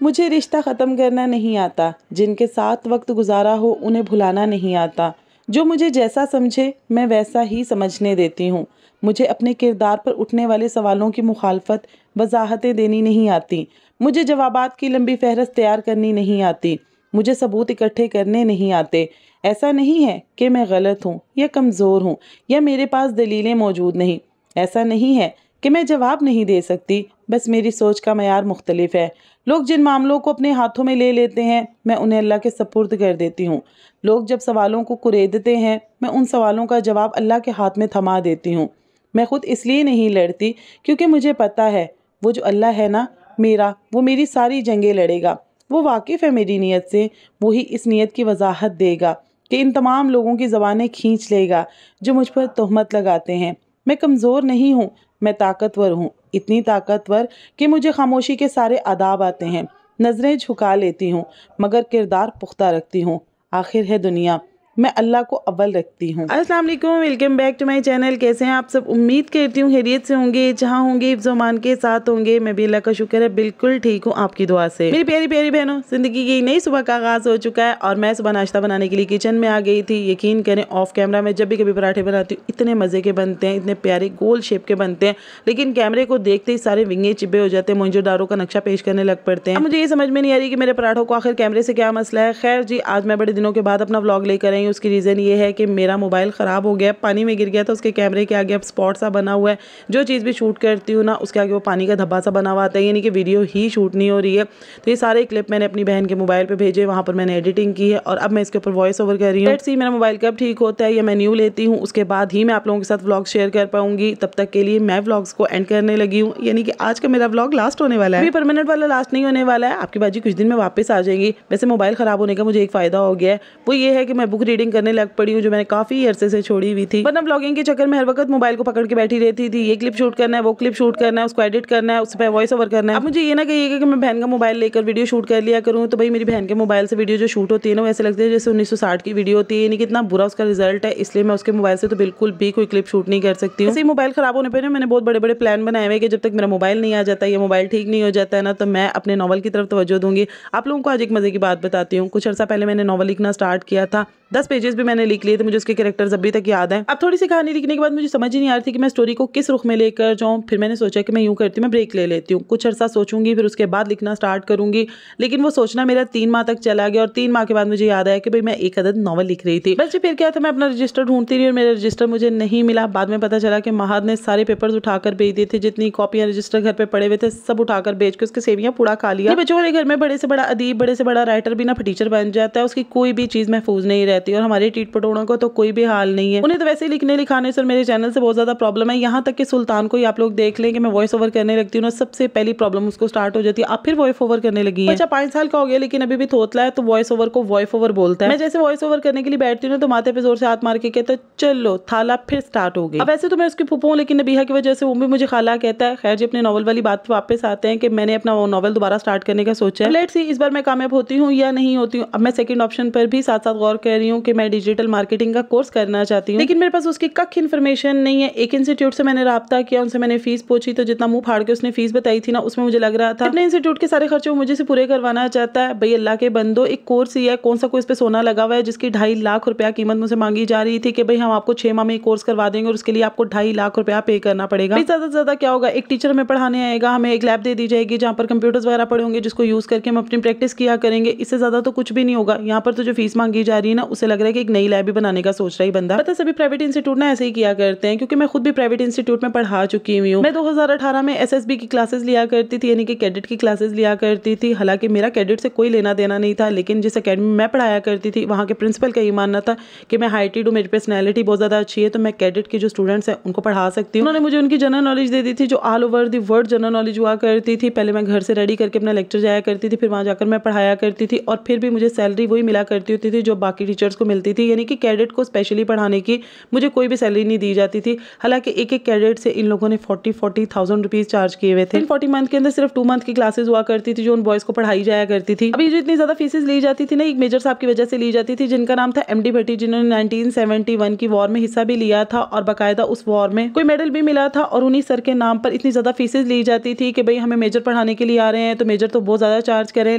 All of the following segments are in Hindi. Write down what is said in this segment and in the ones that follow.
मुझे रिश्ता ख़त्म करना नहीं आता, जिनके साथ वक्त गुजारा हो उन्हें भुलाना नहीं आता। जो मुझे जैसा समझे मैं वैसा ही समझने देती हूँ। मुझे अपने किरदार पर उठने वाले सवालों की मुखालफत वजाहतें देनी नहीं आती। मुझे जवाबात की लंबी फहरिस्त तैयार करनी नहीं आती। मुझे सबूत इकट्ठे करने नहीं आते। ऐसा नहीं है कि मैं गलत हूँ या कमज़ोर हूँ या मेरे पास दलीलें मौजूद नहीं। ऐसा नहीं है कि मैं जवाब नहीं दे सकती, बस मेरी सोच का मयार मुख्तलिफ है। लोग जिन मामलों को अपने हाथों में ले लेते हैं मैं उन्हें अल्लाह के सपुर्द कर देती हूँ। लोग जब सवालों को कुरेदते हैं मैं उन सवालों का जवाब अल्लाह के हाथ में थमा देती हूँ। मैं खुद इसलिए नहीं लड़ती क्योंकि मुझे पता है वो जो अल्लाह है ना मेरा, वो मेरी सारी जंगें लड़ेगा। वो वाकिफ़ है मेरी नीयत से, वही इस नीयत की वजाहत देगा कि इन तमाम लोगों की ज़बानें खींच लेगा जो मुझ पर तोहमत लगाते हैं। मैं कमज़ोर नहीं हूँ, मैं ताकतवर हूँ, इतनी ताकतवर कि मुझे खामोशी के सारे आदाब आते हैं। नज़रें झुका लेती हूँ मगर किरदार पुख्ता रखती हूँ। आखिर है दुनिया, मैं अल्लाह को अव्वल रखती हूँ। अस्सलाम वालेकुम, welcome back to my channel. कैसे हैं आप सब? उम्मीद करती हूँ खैरियत से होंगे, जहाँ होंगे ज़मान के साथ होंगे। मैं भी अल्लाह का शुक्र है बिल्कुल ठीक हूँ आपकी दुआ से। मेरी प्यारी प्यारी बहनों, ज़िंदगी की नई सुबह का आगाज़ हो चुका है और मैं सुबह नाश्ता बनाने के लिए किचन में आ गई थी। यकीन करें ऑफ कैमरा में जब भी कभी पराठे बनाती हूँ इतने मज़े के बनते हैं, इतने प्यारे गोल शेप के बनते हैं, लेकिन कैमरे को देखते ही सारे विंगे चिब्बे हो जाते हैं, मोइंजोदारो का नक्शा पेश करने लग पड़ते हैं। अब मुझे ये समझ में नहीं आ रही कि मेरे पराठों को आखिर कैमरे से क्या मसला है। खैर जी, आज मैं बड़े दिनों के बाद अपना व्लॉग लेकर आई हूँ। उसकी रीज़न ये है कि मेरा मोबाइल ख़राब हो गया, पानी में गिर गया था। उसके कैमरे के आगे अब स्पॉट सा बना हुआ है। जो चीज़ भी शूट करती हूँ ना उसके आगे वो पानी का धब्बा सा बना हुआ आता है, यानी कि वीडियो ही शूट नहीं हो रही है। तो ये सारे क्लिप मैंने अपनी बहन के मोबाइल पे भेजे, वहाँ पर मैंने एडिटिंग की है और अब मैं इसके ऊपर वॉइस ओवर कर रही हूँ। लेट्स सी मेरा मोबाइल कब ठीक होता है या मैं न्यू लेती हूँ, उसके बाद ही मैं आप लोगों के साथ व्लॉग शेयर कर पाऊंगी। तब तक के लिए मैं व्लॉग्स को एंड करने लगी हूँ, यानी कि आज का मेरा व्लॉग लास्ट होने वाला है। अभी परमानेंट वाला लास्ट नहीं होने वाला है, आपकी बाजी कुछ दिन में वापस आ जाएंगी। वैसे मोबाइल ख़राब होने का मुझे एक फ़ायदा हो गया है, वो ये है कि मैं बुक रीडिंग करने लग पड़ी हूँ, जो मैंने काफ़ी अरसे से छोड़ी हुई थी। वरना ब्लॉगिंग के चक्कर में हर वक्त मोबाइल को पकड़ के बैठी रहती थी। ये क्लिप शूट करना है, वो क्लिप शूट करना है, उसको एडिट करना है, उस पर वॉइस ओवर करना है। अब मुझे ये ना कहिएगा कि मैं बहन का मोबाइल लेकर वीडियो शूट कर लिया करूँ, तो भाई मेरी बहन के मोबाइल से वीडियो जो शूट होती है ना वैसे लगती है जैसे 1960 की वीडियो होती है, यानी कितना बुरा उसका रिजल्ट है। इसलिए मैं उसके मोबाइल से तो बिल्कुल भी कोई क्लिप शूट नहीं कर सकती हूँ। मोबाइल खराब होने पर मैंने बहुत बड़े बड़े प्लान बनाए हुए कि जब तक मेरा मोबाइल नहीं आ जाता, ये मोबाइल ठीक नहीं हो जाता है ना, तो मैं अपने नॉवल की तरफ तवज्जो दूंगी। आप लोगों को आज एक मजे की बात बताती हूँ। कुछ अर्सा पहले मैंने नॉवल लिखना स्टार्ट किया था, 10 पेजेस भी मैंने लिख लिए थे, मुझे उसके कैरेक्टर्स अभी तक याद है। अब थोड़ी सी कहानी लिखने के बाद मुझे समझ ही नहीं आ रही थी कि मैं स्टोरी को किस रुख में लेकर जाऊँ। फिर मैंने सोचा कि मैं यूँ करती हूँ, मैं ब्रेक ले लेती हूँ, कुछ अर्सा सोचूंगी, फिर उसके बाद लिखना स्टार्ट करूंगी। लेकिन वो सोचना मेरा 3 माह तक चला गया और 3 माह के बाद मुझे याद आया कि भाई मैं एक अदद नॉवल लिख रही थी। बस फिर क्या था, मैं अपना रजिस्टर ढूंढती रही और मेरा रजिस्टर मुझे नहीं मिला। बाद में पता चला कि महाद ने सारे पेपर्स उठाकर बेच दिए थे, जितनी कॉपियां रजिस्टर घर पे पड़े हुए थे सब उठाकर बेच के उसके सेवियां पूरा खा लिया। बच्चों वाले घर में बड़े से बड़ा अदीब, बड़े से बड़ा राइटर भी ना टीचर बन जाता है, उसकी कोई भी चीज महफूज नहीं रहती। और हमारे टीट पटोड़ों को तो कोई भी हाल नहीं है, उन्हें तो वैसे लिखने लिखाने से मेरे चैनल से बहुत ज्यादा प्रॉब्लम है। यहाँ तक कि सुल्तान को ही आप लोग देख लें कि मैं वॉइस ओवर करने लगती हूँ ना, सबसे पहली प्रॉब्लम उसको स्टार्ट हो जाती है, आप फिर वॉइस ओवर करने लगी है। बच्चा 5 साल का हो गया लेकिन अभी भी थोतला है, तो वॉइस ओवर को वॉइस ओवर बोलता है। मैं जैसे वॉइस ओवर करने के लिए बैठती हूँ ना तो माथे पे जोर से हाथ मार के कहता है चलो थाला फिर स्टार्ट हो गई। अब वैसे तो मैं उसकी फूफू हूँ, लेकिन नबीहा की वजह से वो भी मुझे खाला कहता है। खैर जी, अपने नॉवल वाली बात पे वापस आते हैं कि मैंने अपना वो नॉवल दोबारा स्टार्ट करने का सोचा है। लेट्स सी इस बार मैं कामयाब होती हूँ या नहीं होती हूँ। अब मैं सेकंड ऑप्शन पर भी साथ साथ गौर कर रही हूँ कि मैं डिजिटल मार्केटिंग का कोर्स करना चाहती हूँ, लेकिन मेरे पास उसकी कख इन्फॉर्मेशन नहीं है। एक इंस्टीट्यूट से मैंने राब्ता किया, उनसे मैंने फीस पूछी, तो जितना मुंह फाड़ के उसने फीस बताई थी ना उसमें मुझे लग रहा था अपने इंस्टीट्यूट के सारे खर्चे वो मुझे से पूरे करवाना चाहता है। भाई अल्लाह के बंदो, एक कोर्स ही है, कौन सा कोई इस पे सोना लगा हुआ है जिसकी 2.5 लाख रुपया कीमत मुझसे मांगी जा रही थी कि भाई हम आपको 6 माह में कोर्स करवा देंगे और उसके लिए आपको 2.5 लाख रुपया पे करना पड़ेगा। ज्यादा से ज्यादा क्या होगा, एक टीचर हमें पढ़ाने आएगा, हमें एक लैब दे दी जाएगी जहाँ पर कंप्यूटर्स वगैरह पड़े होंगे जिसको यूज करके हम अपनी प्रैक्टिस किया करेंगे। इससे ज्यादा तो कुछ भी नहीं होगा। यहाँ पर तो जो फीस मांगी जा रही है ना उससे लग रहा है कि एक नई लैब भी बनाने का सोच रहा है बंदा। पता सभी प्राइवेट इंस्टीट्यूट ना ऐसे ही किया करते हैं, क्योंकि मैं खुद भी प्राइवेट इंस्टीट्यूट में पढ़ा चुकी हुई हूँ। मैं 2018 में SSB की क्लासेस लिया करती थी, यानी कि कैडेट की क्लासेस लिया करती थी। हालांकि मेरा कैडेट से कोई लेना देना नहीं था, लेकिन जिस अकेडमी में मैं पढ़ाया करती थी वहाँ के प्रिंसिपल का ये मानना था कि मैं हाइटेड हूँ, मेरी पर्सनैलिटी बहुत ज़्यादा अच्छी है, तो मैं कैडेट के जो स्टूडेंट्स हैं उनको पढ़ा सकती हूँ। उन्होंने मुझे उनकी जनरल नॉलेज दे दी थी, जो all over the world general knowledge हुआ करती थी। पहले मैं घर से रेडी करके अपना लेक्चर जाया करती थी, फिर वहाँ जाकर मैं पढ़ाया करती थी और फिर भी मुझे सैलरी वही मिला करती होती थी जो बाकी टीचर्स को मिलती थी, यानी कि कैडेट को स्पेशली पढ़ाने की मुझे कोई भी सैलरी नहीं दी जाती थी। हालांकि एक एक कैडेट से इन लोगों ने 40,000 रुपीज चार्ज किए हुए थे। 40 मंथ के अंदर सिर्फ 2 मंथ की क्लासेस हुआ करती थी जो उन बॉयज को पढ़ाई जाया करती थी। अभी जो इतनी ज्यादा फीसेस ली जाती थी ना, एक मेजर साहब की वजह से ली जाती थी जिनका नाम था MD भट्टी, जिन्होंने 1971 की वॉर में हिस्सा भी लिया था और बाकायदा उस वॉर में कोई मेडल भी मिला था। और उन्हीं सर के नाम पर इतनी ज्यादा फीसेस ली जाती थी कि भाई हमें मेजर पढ़ाने के लिए आ रहे हैं तो मेजर तो बहुत ज्यादा चार्ज करें,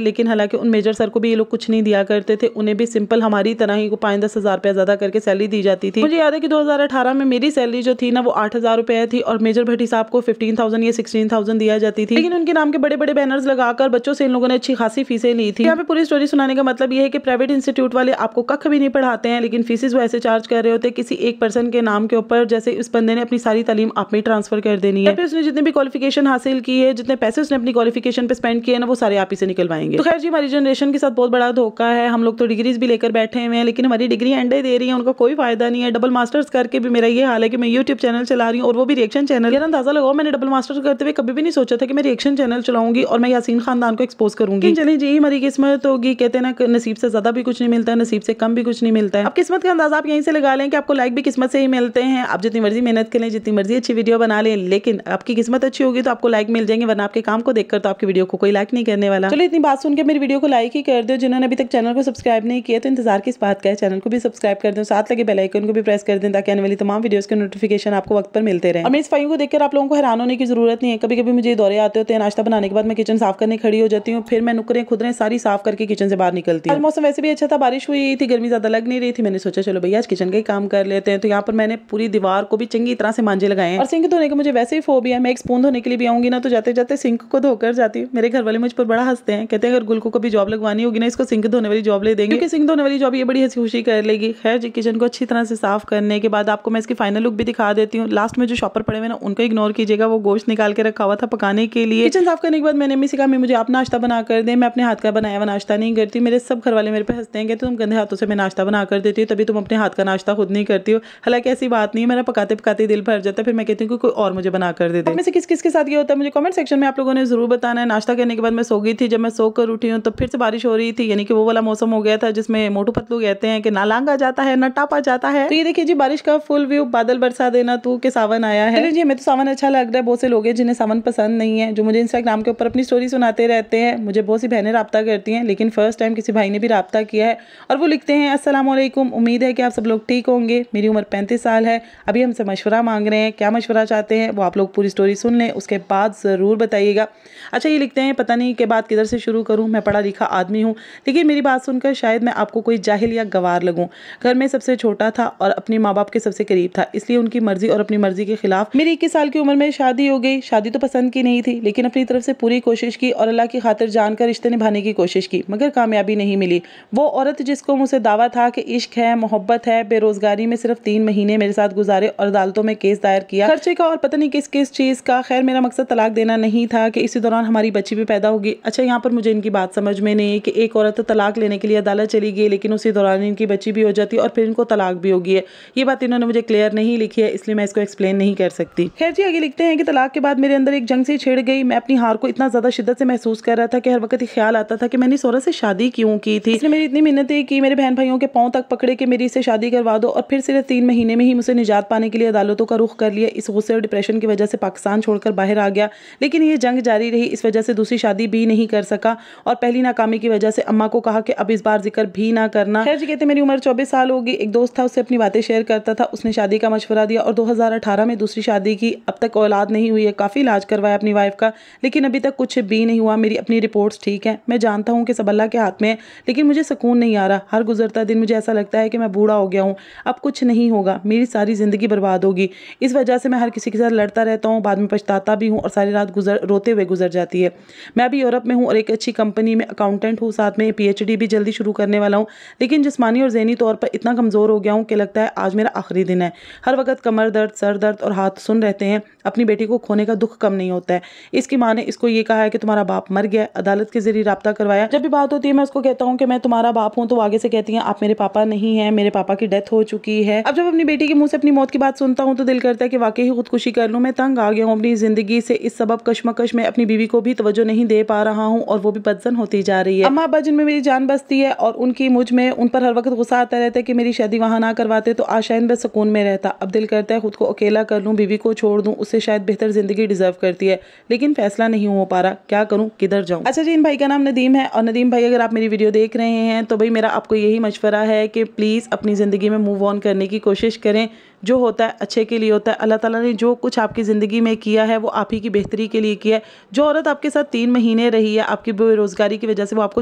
लेकिन हालांकि उन मेजर सर को भी ये लोग कुछ नहीं दिया करते थे। उन्हें भी सिंपल हमारी तरह ही को 5-10 हज़ार रुपया ज्यादा करके सैलरी दी जाती थी। मुझे याद है कि 2018 में मेरी सैलरी जो थी ना वो 8,000 रुपए थी और मेजर भट्टी साहब को 15,000 या 16,000 दिया जाती थी। लेकिन उनके नाम के बड़े बड़े बैनर्स लगाकर बच्चों से इन लोगों ने अच्छी खासी फीसें ली थी। यहाँ पे पूरी स्टोरी सुनाने का मतलब ये है कि प्राइवेट इंस्टीट्यूट वाले आपको कख भी नहीं पढ़ाते हैं, लेकिन फीसेस वो ऐसे चार्ज कर रहे होते हैं किसी एक पर्सन के नाम के ऊपर, जैसे उस बंदे ने अपनी सारी तालीम आप में ट्रांसफर कर देनी है। फिर उसने जितनी भी क्वालिफिकेशन हासिल की है, जितने पैसे उसने अपनी क्वालिफिकेशन पे स्पेंड किए ना, वो सारे आप ही से निकलवाएंगे। तो खैर जी, हमारी जनरेशन के साथ बहुत बड़ा धोखा है। हम लोग तो डिग्रीज भी लेकर बैठे हुए हैं, लेकिन हमारी डिग्री अंडे दे रही है, उनका कोई फायदा नहीं है। डबल मास्टर्स करके भी मेरा ये हाल है कि मैं यूट्यूब चैनल चला रही हूँ और वो भी रिएक्शन चैनल। यार अंदाजा लगाओ, मैंने डबल मास्टर्स करते हुए कभी भी नहीं सोचा था कि मैं रिएक्शन चैनल चलाऊंगी और मैं यासीन खानदान को एक्सपोज करूंगी। चलिए जी, हमारी किस्मत होगी। कहते हैं ना, नसीब से ज्यादा भी कुछ नहीं मिलता है, नसीब से कम भी कुछ नहीं मिलता है। अब किस्मत का अंदाजा आप यहीं से लगा लें कि आपको लाइक भी किस्मत से ही मिलते हैं। आप जितनी मर्जी मेहनत करें, जितनी मर्जी अच्छी वीडियो बना लें, लेकिन आपकी किस्मत अच्छी होगी तो आपको लाइक मिल जाएंगे, वरना आपके काम को देखकर तो आपकी वीडियो को कोई लाइक नहीं करने वाला। चलो इतनी बात सुनकर मेरी वीडियो को लाइक ही कर दो। जिन्होंने अभी तक चैनल को सब्सक्राइब नहीं किया तो इंतजार किस बात का है, चैनल को भी सब्सक्राइब कर दो, साथ लगे बेल आइकन को भी प्रेस कर दें ताकि आने वाली तमाम वीडियोस के नोटिफिकेशन आपको वक्त पर मिलते रहे। और मेरी सफाइयों को देखकर आप लोगों को हैरान होने की जरूरत नहीं है। कभी कभी मुझे दौरे आते होते हैं, नाश्ता बनाने के बाद मैं किचन साफ करने खड़ी हो जाती हूँ, फिर मैं नुकरें खुदरें सारी साफ करके किचन से बाहर निकलती हूँ। आज मौसम वैसे भी अच्छा था, बारिश हुई थी, गर्मी ज्यादा लग नहीं रही थी। मैंने सोचा चलो भैया आज किचन का ही काम कर लेते हैं। तो यहाँ पर मैंने पूरी दीवार को भी चंगी तरह से मांझे लगाए हैं। और सिंक धोने का मुझे वैसे ही फोबिया है। मैं एक स्पून धोने के लिए भी आऊंगी ना तो जाते जाते सिंक को धोकर जाती हूँ। मेरे घर वाले मुझ पर बड़ा हंसते हैं, कहते हैं अगर गुल को कभी जॉब लगवानी होगी ना, इसको सिंक धोने वाली जॉब ले देंगे, क्योंकि सिंक धोने वाली जॉब ये बड़ी हंसी खुशी कर लेगी। खैर जी, किचन को अच्छी तरह से साफ करने के बाद आपको मैं इसकी फाइनल लुक भी दिखा देती हूँ। लास्ट में जो शॉपर पड़े हुए ना उनको इग्नोर कीजिएगा, वो गोश्त निकाल के रखा हुआ था पकाने के लिए। किचन साफ करने के बाद मैंने अम्मी से कहा मुझे आप नाश्ता बना कर दें। मैं अपने हाथ का बनाया हुआ नाश्ता नहीं करती। मेरे सब घर वाले मेरे पे हंसते हैं, कहते तुम गंदे हाथों से मैं नाश्ता बना कर देती हो, तभी तुम अपने हाथ का नाश्ता खुद नहीं करती हो। हालांकि ऐसी बात नहीं है, मेरा पकाते पकाते दिल भर जाता है, फिर मैं कहती हूँ कोई और मुझे बना कर दे दे। में से किस किस के साथ ये होता है मुझे कमेंट सेक्शन में आप लोगों ने जरूर बताना है। नाश्ता करने के बाद मैं सो गई थी। जब मैं सोकर उठी हूँ तो फिर से बारिश हो रही थी, यानी कि वो वाला मौसम हो गया था जिसमें मोटू पतलू कहते हैं कि ना लांगा जाता है ना टापा जाता है। तो ये देखिए जी, बारिश का फुल व्यू, बादल बरसा देना तू के सावन आया है। जी, हमें तो सावन अच्छा लग रहा है। बहुत से लोग हैं जिन्हें सावन पसंद नहीं है, जो मुझे इंस्टाग्राम के ऊपर अपनी स्टोरी सुनाते रहते हैं। मुझे बहुत सी बहनें राब्ता करती हैं, लेकिन फर्स्ट टाइम किसी भाई ने भी राब्ता किया है और वो लिखते हैं अस्सलाम वालेकुम, उम्मीद है कि आप सब लोग ठीक होंगे। मेरी उम्र 35 साल है। अभी हमसे मशवरा मांग रहे हैं। क्या मशवरा चाहते हैं वो आप लोग पूरी स्टोरी सुन लें, उसके बाद ज़रूर बताइएगा। अच्छा, ये लिखते हैं पता नहीं के बाद किधर से शुरू करूँ, मैं पढ़ा लिखा आदमी हूँ, लेकिन मेरी बात सुनकर शायद मैं आपको कोई जाहिल या गवार लगूँ। घर में सबसे छोटा था और अपने माँ बाप के सबसे करीब था, इसलिए उनकी मर्जी और अपनी मर्जी के खिलाफ मेरी 21 साल की उम्र में शादी हो गई। शादी तो पसंद की नहीं थी, लेकिन अपनी तरफ से पूरी कोशिश की और अल्लाह की खातिर जानकर रिश्ते निभाने की कोशिश की, मगर कामयाबी नहीं मिली। वो औरत जिसको मुझसे दावा था कि इश्क है, मोहब्बत है, बेरोजगारी में सिर्फ 3 महीने मेरे साथ गुजारे और अदालतों में केस दायर किया, खर्चे का और पता नहीं किस किस चीज का। खैर, मेरा मकसद तलाक देना नहीं था कि इसी दौरान हमारी बच्ची भी पैदा होगी। अच्छा, यहाँ पर मुझे इनकी बात समझ में नहीं है कि एक औरत तलाक लेने के लिए अदालत चली गई, लेकिन उसी दौरान इनकी बच्ची भी हो जाती और फिर इनको तलाक भी होगी है। ये बात इन्होंने मुझे क्लियर नहीं लिखी है, इसलिए मैं इसको एक्सप्लेन नहीं कर सकती। खैर जी, आगे लिखते हैं कि तलाक के बाद मेरे अंदर एक जंग सी छिड़ गई। मैं अपनी हार को इतना ज्यादा शिद्दत से महसूस कर रहा था कि हर वक्त ख्याल आता था कि मैंने इस औरत से शादी क्यों की थी। इसने मेरी इतनी मिन्नतें की, मेरे बहन भाइयों के पांव तक पकड़े कि मेरी इससे शादी करवा दो, और फिर सिर्फ 3 महीने में ही मुझे निजात पाने के लिए अदालतों का रुख कर लिया। इस गुस्से और डिप्रेशन की वजह से पाकिस्तान छोड़कर बाहर आ गया, लेकिन ये जंग जारी रही। इस वजह से दूसरी शादी भी नहीं कर सका और पहली नाकामी की वजह से अम्मा को कहा कि अब इस बार जिक्र भी ना करना। खैर जी, कहते मेरी उम्र 24 साल होगी। एक दोस्त था, उससे अपनी बातें शेयर करता था, उसने शादी का मशवरा दिया और 2018 में दूसरी शादी की। अब तक औलाद नहीं हुई है, काफी इलाज करवाया अपनी वाइफ का, लेकिन अभी तक कुछ भी नहीं हुआ। मेरी अपनी रिपोर्ट्स ठीक है, मैं जानता हूँ कि सब अल्लाह के हाथ में है, लेकिन मुझे सुकून नहीं आ रहा। हर गुजरता दिन मुझे ऐसा लगता है कि मैं बूढ़ा हो गया हूँ, अब कुछ नहीं होगा, मेरी सारी जिंदगी बर्बाद होगी। इस वजह से मैं हर किसी के साथ लड़ता रहता हूँ, बाद में पछताता भी हूँ और सारी रात रोते हुए गुजर जाती है। मैं अभी यूरोप में हूँ और एक अच्छी कंपनी में अकाउंटेंट हूँ, साथ में PhD भी जल्दी शुरू करने वाला हूँ, लेकिन जिस्मानी और ज़हनी तौर पर इतना कमज़ोर हो गया हूँ कि लगता है आज मेरा आखिरी दिन है। हर वक्त कमर दर्द, सर दर्द और हाथ सुन रहते हैं। अपनी बेटी को खोने का दुख कम नहीं होता है। इसकी माँ ने इसको ये कहा है कि तुम्हारा बाप मर गया। अदालत के जरिए राब्ता करवाया। जब भी बात होती है मैं उसको कहता हूँ कि मैं तुम्हारा बाप हूँ, तो आगे से कहती हैं आप मेरे पापा नहीं हैं, मेरे पापा की डेथ हो चुकी है। अब जब अपनी बेटी के मुंह से अपनी मौत की बात सुनता हूँ तो दिल करता है कि वाकई ही खुदकुशी कर लूँ। मैं तंग आ गया हूँ अपनी जिंदगी से। इस सबब कशमकश में अपनी बीवी को भी तवज्जो नहीं दे पा रहा हूँ और वो भी बदजन होती जा रही है। अम्मा अब्बा जिनमें मेरी जान बसती है और उनकी मुझ में, उन पर हर हर वक्त गुस्सा आता रहता है कि मेरी शादी वहाँ ना करवाते तो आज शायद मैं सुकून में रहता। अब दिल करता है खुद को अकेला कर लूँ, बीवी को छोड़ दूँ, उससे शायद बेहतर ज़िंदगी डिज़र्व करती है, लेकिन फैसला नहीं हो पा रहा, क्या करूँ, किधर जाऊँ। अच्छा जी, इन भाई का नाम नदीम है और नदीम भाई अगर आप मेरी वीडियो देख रहे हैं तो भाई मेरा आपको यही मशवरा है कि प्लीज़ अपनी ज़िंदगी में मूव ऑन करने की कोशिश करें। जो होता है अच्छे के लिए होता है। अल्लाह ताला ने जो कुछ आपकी ज़िंदगी में किया है वो आप ही की बेहतरी के लिए किया है। जो औरत आपके साथ 3 महीने रही है, आपकी बेरोज़गारी की वजह से वो आपको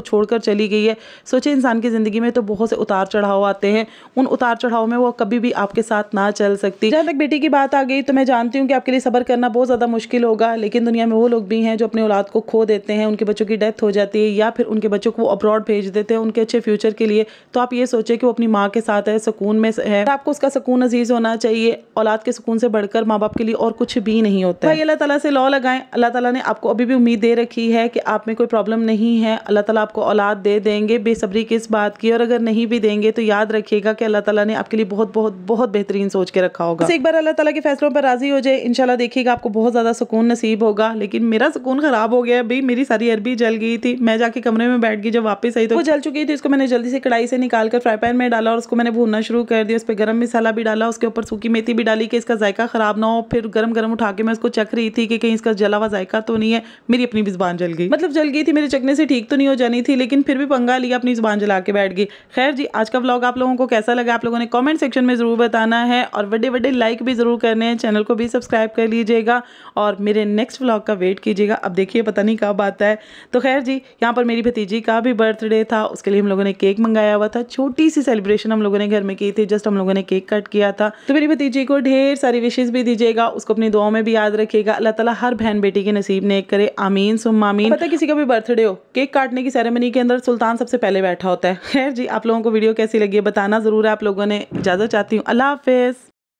छोड़कर चली गई है। सोचिए इंसान की ज़िंदगी में तो बहुत से उतार चढ़ाव आते हैं, उन उतार चढ़ाव में वो कभी भी आपके साथ ना चल सकती। जहाँ तक बेटी की बात आ गई तो मैं जानती हूँ कि आपके लिए सब्र करना बहुत ज़्यादा मुश्किल होगा, लेकिन दुनिया में वो लोग भी हैं जो अपनी औलाद को खो देते हैं, उनके बच्चों की डेथ हो जाती है या फिर उनके बच्चों को अब्रॉड भेज देते हैं उनके अच्छे फ्यूचर के लिए। तो आप ये सोचें कि वो अपनी माँ के साथ है, सुकून में है, आपको उसका सुकून अजीज़ होना चाहिए। औलाद के सुकून से बढ़कर माँ बाप के लिए और कुछ भी नहीं होता है। भाई अल्लाह ताला से लॉ लगाएं। अल्लाह ताला ने आपको अभी भी उम्मीद दे रखी है कि आप में कोई प्रॉब्लम नहीं है। अल्लाह ताला आपको औलाद दे देंगे, बेसब्री किस बात की। और अगर नहीं भी देंगे तो याद रखिएगा कि अल्लाह ताला ने आपके लिए बहुत बहुत बहुत बेहतरीन सोच के रखा होगा। एक बार अल्लाह ताला के फैसलों पर राजी हो जाए, इंशाल्लाह देखिएगा आपको बहुत ज़्यादा सुकून नसीब होगा। लेकिन मेरा सुकून ख़राब हो गया भाई, मेरी सारी अरबी जल गई थी। मैं जाके कमरे में बैठ गई, जब वापस आई तो वो जल चुकी थी। इसको मैंने जल्दी से कढ़ाई से निकाल कर फ्राई पैन में डाला और उसको मैंने भूनना शुरू कर दिया। उस पर गरम मसाला भी डाला, उसके ऊपर सूखी मेथी भी डाली कि इसका जायका ख़राब ना हो। फिर गरम गरम उठा के मैं उसको चख रही थी कि कहीं इसका जला हुआ जायका तो नहीं है। मेरी अपनी भी ज़ुबान जल गई, मतलब जल गई थी, मेरे चखने से ठीक तो नहीं हो जानी थी, लेकिन फिर भी पंगा लिया, अपनी ज़ुबान जला के बैठ गई। खैर जी, आज का व्लॉग आप लोगों को कैसा लगा आप लोगों ने कमेंट सेक्शन में ज़रूर बताना है और बड़े बड़े लाइक भी ज़रूर करने हैं। चैनल को भी सब्सक्राइब कर लीजिएगा और मेरे नेक्स्ट व्लॉग का वेट कीजिएगा। अब देखिए पता नहीं कब आता है। तो खैर जी, यहाँ पर मेरी भतीजी का भी बर्थडे था, उसके लिए हम लोगों ने केक मंगाया हुआ था। छोटी सी सेलिब्रेशन हम लोगों ने घर में की थी, जस्ट हम लोगों ने केक कट किया था। तो मेरी भतीजी को ढेर सारी विशेष भी दीजिएगा, उसको अपनी दुआओं में भी याद रखिएगा। अल्लाह ताला हर बहन बेटी के नसीब नेक करे, आमीन सुम्मा आमीन। पता है किसी का भी बर्थडे हो, केक काटने की सेरेमनी के अंदर सुल्तान सबसे पहले बैठा होता है। खैर जी, आप लोगों को वीडियो कैसी लगी है बताना ज़रूर है आप लोगों ने। इजाज़त चाहती हूँ, अल्लाह हाफिज़।